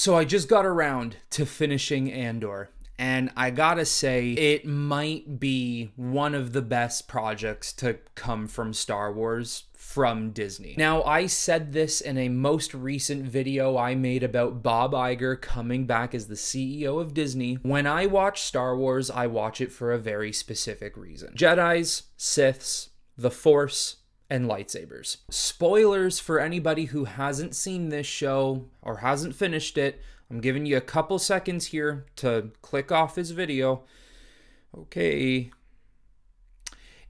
So I just got around to finishing Andor, and I gotta say, it might be one of the best projects to come from Star Wars from Disney. Now, I said this in a most recent video I made about Bob Iger coming back as the CEO of Disney. When I watch Star Wars, I watch it for a very specific reason. Jedis, Siths, the Force, and lightsabers. Spoilers for anybody who hasn't seen this show or hasn't finished it. I'm giving you a couple seconds here to click off this video. Okay.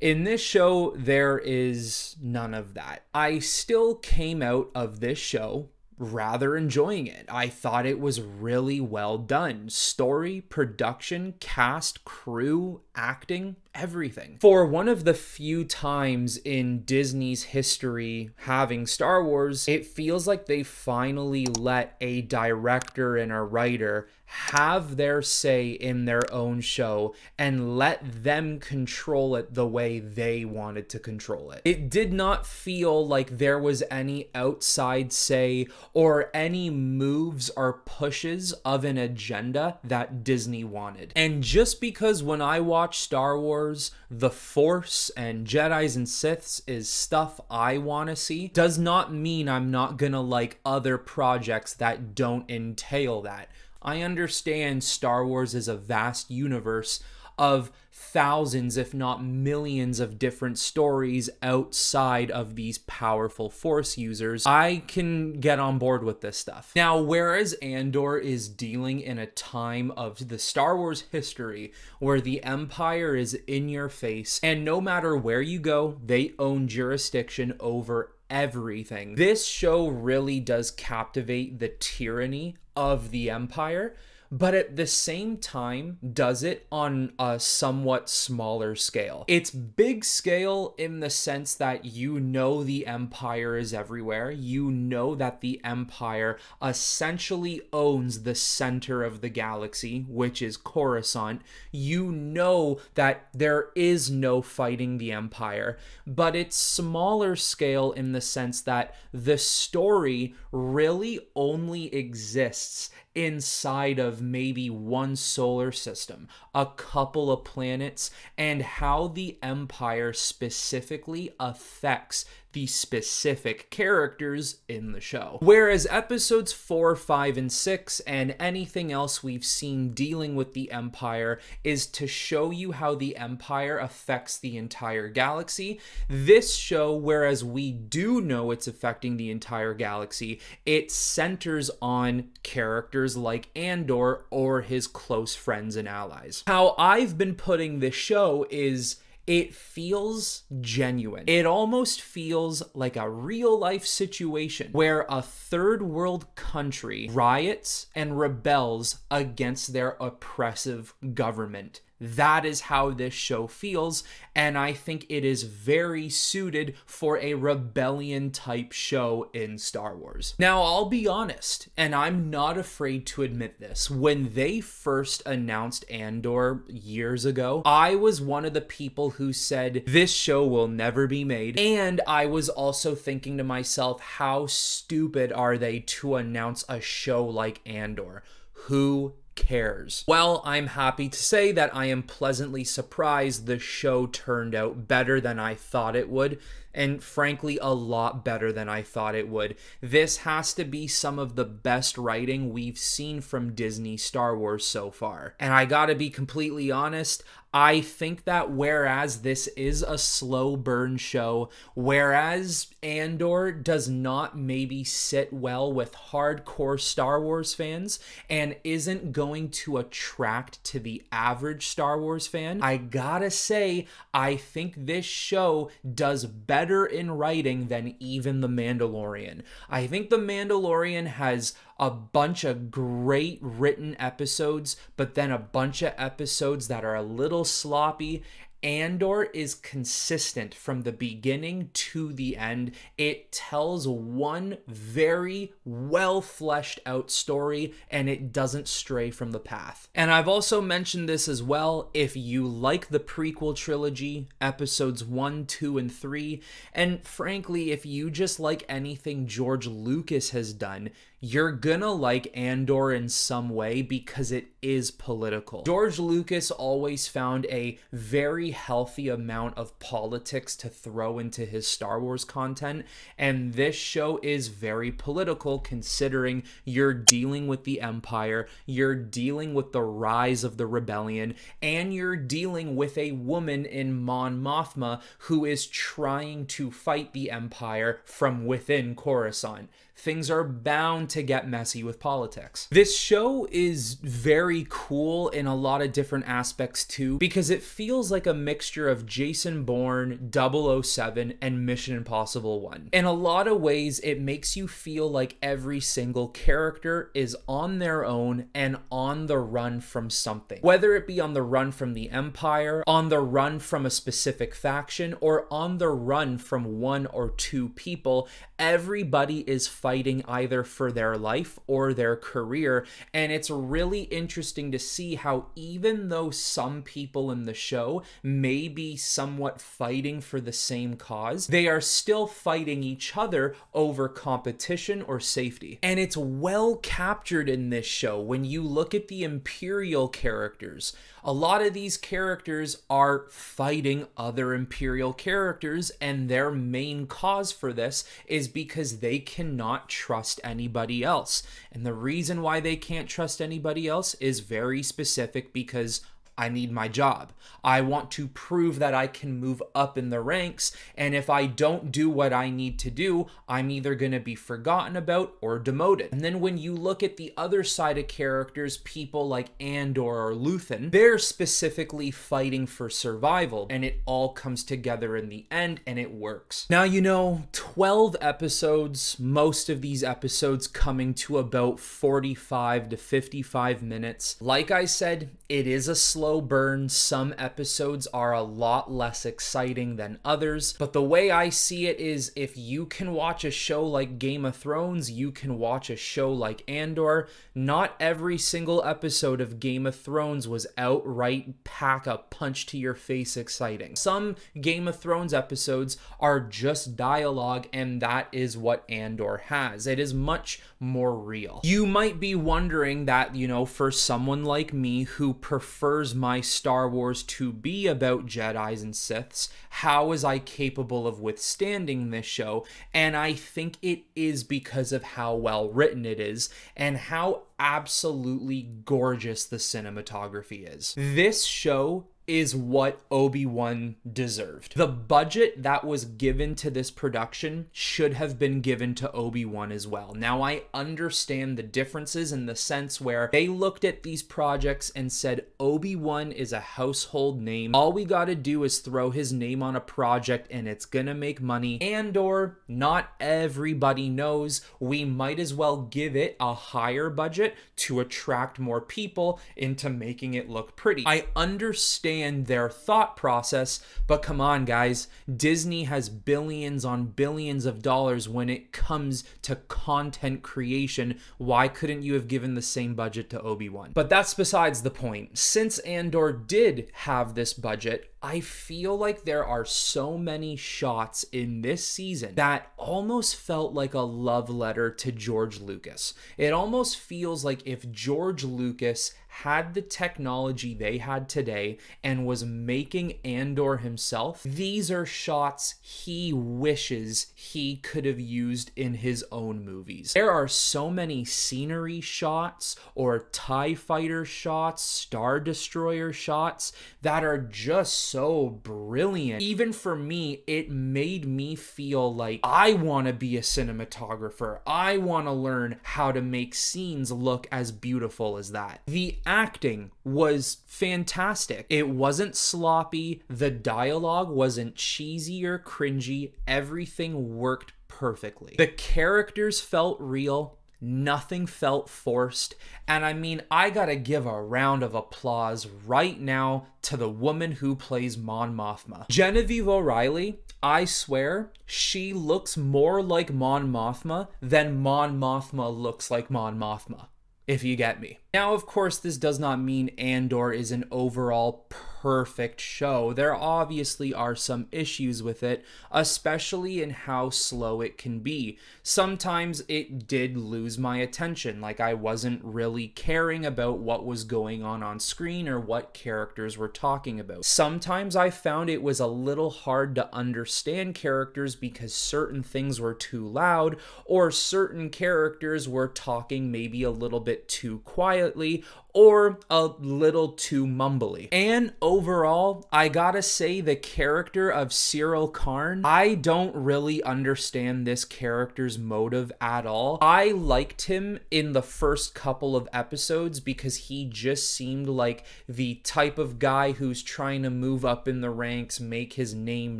In this show, there is none of that. I still came out of this show rather enjoying it. I thought it was really well done. Story, production, cast, crew, acting, everything. For one of the few times in Disney's history having Star Wars, it feels like they finally let a director and a writer have their say in their own show and let them control it the way they wanted to control it. It did not feel like there was any outside say or any moves or pushes of an agenda that Disney wanted. And just because when I watch Star Wars, the Force and Jedis and Siths is stuff I want to see, does not mean I'm not gonna like other projects that don't entail that. I understand Star Wars is a vast universe of thousands, if not millions, of different stories outside of these powerful Force users. I can get on board with this stuff. Now, whereas Andor is dealing in a time of the Star Wars history where the Empire is in your face, and no matter where you go, they own jurisdiction over everything. This show really does captivate the tyranny of the Empire, but at the same time does it on a somewhat smaller scale. It's big scale in the sense that you know the Empire is everywhere. You know that the Empire essentially owns the center of the galaxy, which is Coruscant. You know that there is no fighting the Empire, but it's smaller scale in the sense that the story really only exists inside of maybe one solar system, a couple of planets, and how the Empire specifically affects the specific characters in the show. Whereas episodes 4, 5, and 6, and anything else we've seen dealing with the Empire, is to show you how the Empire affects the entire galaxy. This show, whereas we do know it's affecting the entire galaxy, it centers on characters like Andor or his close friends and allies. How I've been putting this show is it feels genuine. It almost feels like a real life situation where a third world country riots and rebels against their oppressive government. That is how this show feels, and I think it is very suited for a rebellion type show in Star Wars. Now, I'll be honest, and I'm not afraid to admit this, when they first announced Andor years ago, I was one of the people who said, this show will never be made, and I was also thinking to myself, how stupid are they to announce a show like Andor? Who cares? Well, I'm happy to say that I am pleasantly surprised the show turned out better than I thought it would, and frankly, a lot better than I thought it would. This has to be some of the best writing we've seen from Disney Star Wars so far. And I gotta be completely honest, I think that whereas this is a slow burn show, whereas Andor does not maybe sit well with hardcore Star Wars fans and isn't going to attract to the average Star Wars fan, I gotta say, I think this show does better in writing than even The Mandalorian. I think The Mandalorian has a bunch of great written episodes, but then a bunch of episodes that are a little sloppy. Andor is consistent from the beginning to the end. It tells one very well fleshed out story, and it doesn't stray from the path. And I've also mentioned this as well, if you like the prequel trilogy, episodes 1, 2, and 3, and frankly, if you just like anything George Lucas has done, you're gonna like Andor in some way because it is political. George Lucas always found a very healthy amount of politics to throw into his Star Wars content, and this show is very political considering you're dealing with the Empire, you're dealing with the rise of the rebellion, and you're dealing with a woman in Mon Mothma who is trying to fight the Empire from within Coruscant. Things are bound to get messy with politics. This show is very cool in a lot of different aspects too, because it feels like a mixture of Jason Bourne, 007, and Mission Impossible 1. In a lot of ways, it makes you feel like every single character is on their own and on the run from something. Whether it be on the run from the Empire, on the run from a specific faction, or on the run from one or two people, everybody is fighting either for their life or their career, and it's really interesting to see how even though some people in the show may be somewhat fighting for the same cause, they are still fighting each other over competition or safety. And it's well captured in this show. When you look at the Imperial characters, a lot of these characters are fighting other Imperial characters, and their main cause for this is because they cannot trust anybody else. And the reason why they can't trust anybody else is very specific, because I need my job. I want to prove that I can move up in the ranks, and if I don't do what I need to do, I'm either going to be forgotten about or demoted. And then when you look at the other side of characters, people like Andor or Luthen, they're specifically fighting for survival, and it all comes together in the end, and it works. Now, 12 episodes, most of these episodes coming to about 45 to 55 minutes. Like I said, it is a slow burn. Some episodes are a lot less exciting than others, but the way I see it is, if you can watch a show like Game of Thrones, you can watch a show like Andor. Not every single episode of Game of Thrones was outright pack a punch to your face exciting. Some Game of Thrones episodes are just dialogue, and that is what Andor has. It is much more real. You might be wondering that, for someone like me who prefers my Star Wars to be about Jedis and Siths, how is I capable of withstanding this show? And I think it is because of how well written it is and how absolutely gorgeous the cinematography is. This show is what Obi-Wan deserved. The budget that was given to this production should have been given to Obi-Wan as well. Now, I understand the differences in the sense where they looked at these projects and said, Obi-Wan is a household name. All we gotta do is throw his name on a project and it's gonna make money. Andor, not everybody knows. We might as well give it a higher budget to attract more people into making it look pretty. I understand their thought process, but come on, guys. Disney has billions on billions of dollars when it comes to content creation. Why couldn't you have given the same budget to Obi-Wan? But that's besides the point. Since Andor did have this budget, I feel like there are so many shots in this season that almost felt like a love letter to George Lucas. It almost feels like if George Lucas had the technology they had today and was making Andor himself, these are shots he wishes he could have used in his own movies. There are so many scenery shots or TIE fighter shots, Star Destroyer shots that are just so brilliant. Even for me, it made me feel like I want to be a cinematographer. I want to learn how to make scenes look as beautiful as that. The acting was fantastic. It wasn't sloppy. The dialogue wasn't cheesy or cringy. Everything worked perfectly. The characters felt real. Nothing felt forced. And I mean, I gotta give a round of applause right now to the woman who plays Mon Mothma. Genevieve O'Reilly, I swear, she looks more like Mon Mothma than Mon Mothma looks like Mon Mothma, if you get me. Now, of course, this does not mean Andor is an overall perfect show. There obviously are some issues with it, especially in how slow it can be. Sometimes it did lose my attention, like I wasn't really caring about what was going on screen or what characters were talking about. Sometimes I found it was a little hard to understand characters because certain things were too loud, or certain characters were talking maybe a little bit too quietly or a little too mumbly. And overall, I gotta say, the character of Cyril Karn, I don't really understand this character's motive at all. I liked him in the first couple of episodes because he just seemed like the type of guy who's trying to move up in the ranks, make his name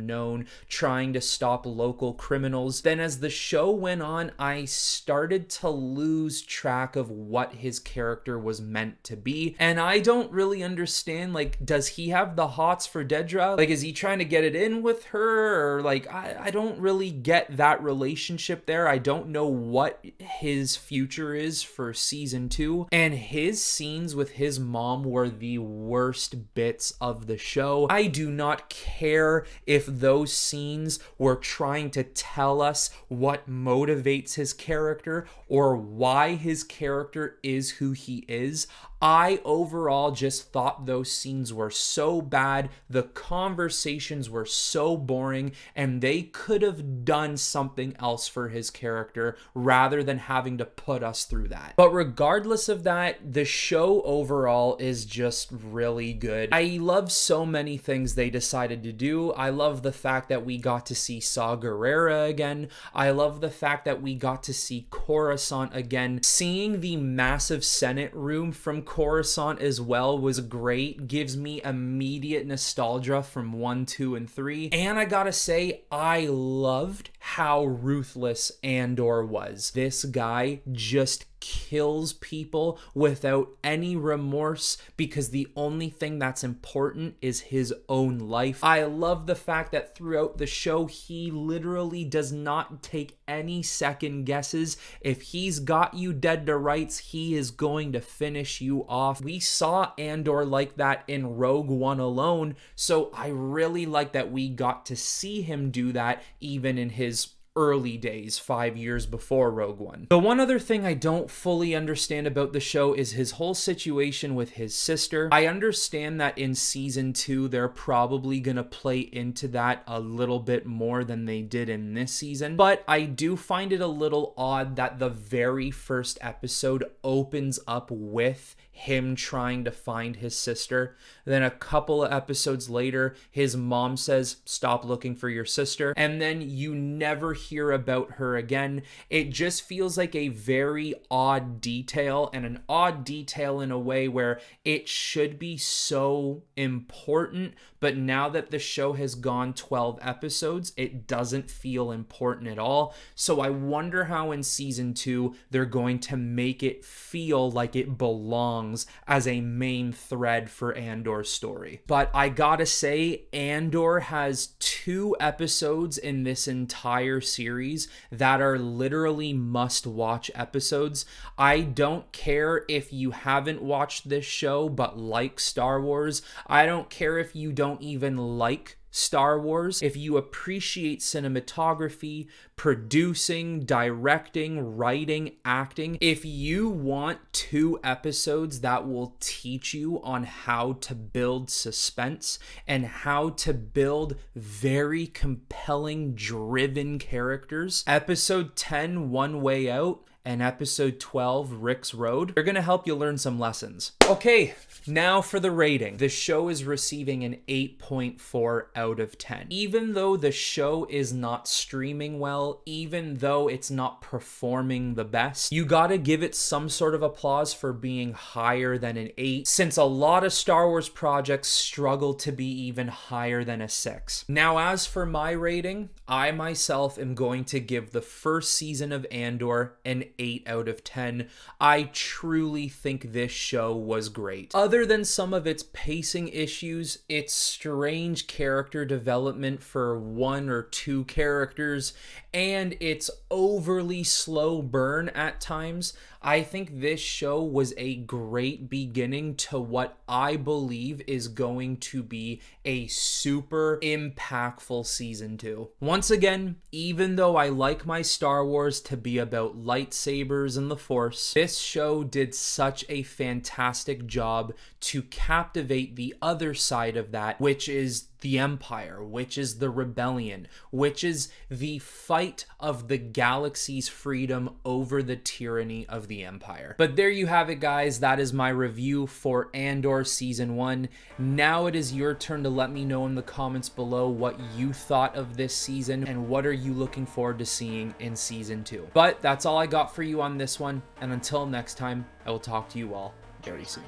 known, trying to stop local criminals. Then as the show went on, I started to lose track of what his character was meant to be, and I don't really understand, like, does he have the hots for Dedra? Like, is he trying to get it in with her? Or like, I don't really get that relationship there. I don't know what his future is for season 2, and his scenes with his mom were the worst bits of the show. I do not care if those scenes were trying to tell us what motivates his character or why his character is who he is. I overall just thought those scenes were so bad, the conversations were so boring, and they could have done something else for his character rather than having to put us through that. But regardless of that, the show overall is just really good. I love so many things they decided to do. I love the fact that we got to see Saw Gerrera again. I love the fact that we got to see Coruscant again. Seeing the massive Senate room from Coruscant as well was great. Gives me immediate nostalgia from 1, 2, and 3. And I gotta say, I loved how ruthless Andor was. This guy just kills people without any remorse because the only thing that's important is his own life. I love the fact that throughout the show, he literally does not take any second guesses. If he's got you dead to rights, he is going to finish you off. We saw Andor like that in Rogue One alone, so I really like that we got to see him do that even in his early days, 5 years before Rogue One. The one other thing I don't fully understand about the show is his whole situation with his sister. I understand that in season 2, they're probably gonna play into that a little bit more than they did in this season, but I do find it a little odd that the very first episode opens up with him trying to find his sister. Then a couple of episodes later, his mom says, "Stop looking for your sister." And then you never hear about her again. It just feels like a very odd detail, and an odd detail in a way where it should be so important, but now that the show has gone 12 episodes, it doesn't feel important at all. So I wonder how in season 2 they're going to make it feel like it belongs as a main thread for Andor's story. But I gotta say, Andor has 2 episodes in this entire series that are literally must-watch episodes. I don't care if you haven't watched this show but like Star Wars. I don't care if you don't even like Star Wars. If you appreciate cinematography, producing, directing, writing, acting, if you want 2 episodes that will teach you on how to build suspense and how to build very compelling, driven characters, episode 10, One Way Out, and episode 12, Rick's Road, they're gonna help you learn some lessons. Okay, now for the rating. The show is receiving an 8.4 out of 10. Even though the show is not streaming well, even though it's not performing the best, you gotta give it some sort of applause for being higher than an 8, since a lot of Star Wars projects struggle to be even higher than a 6. Now, as for my rating, I myself am going to give the first season of Andor an 8 out of 10. I truly think this show was great. Other than some of its pacing issues, its strange character development for 1 or 2 characters, and its overly slow burn at times, I think this show was a great beginning to what I believe is going to be a super impactful season 2. Once again, even though I like my Star Wars to be about lightsabers and the Force, this show did such a fantastic job to captivate the other side of that, which is the Empire, which is the rebellion, which is the fight of the galaxy's freedom over the tyranny of the Empire. But there you have it, guys. That is my review for Andor Season 1. Now it is your turn to let me know in the comments below what you thought of this season and what are you looking forward to seeing in Season 2. But that's all I got for you on this one, and until next time, I will talk to you all very soon.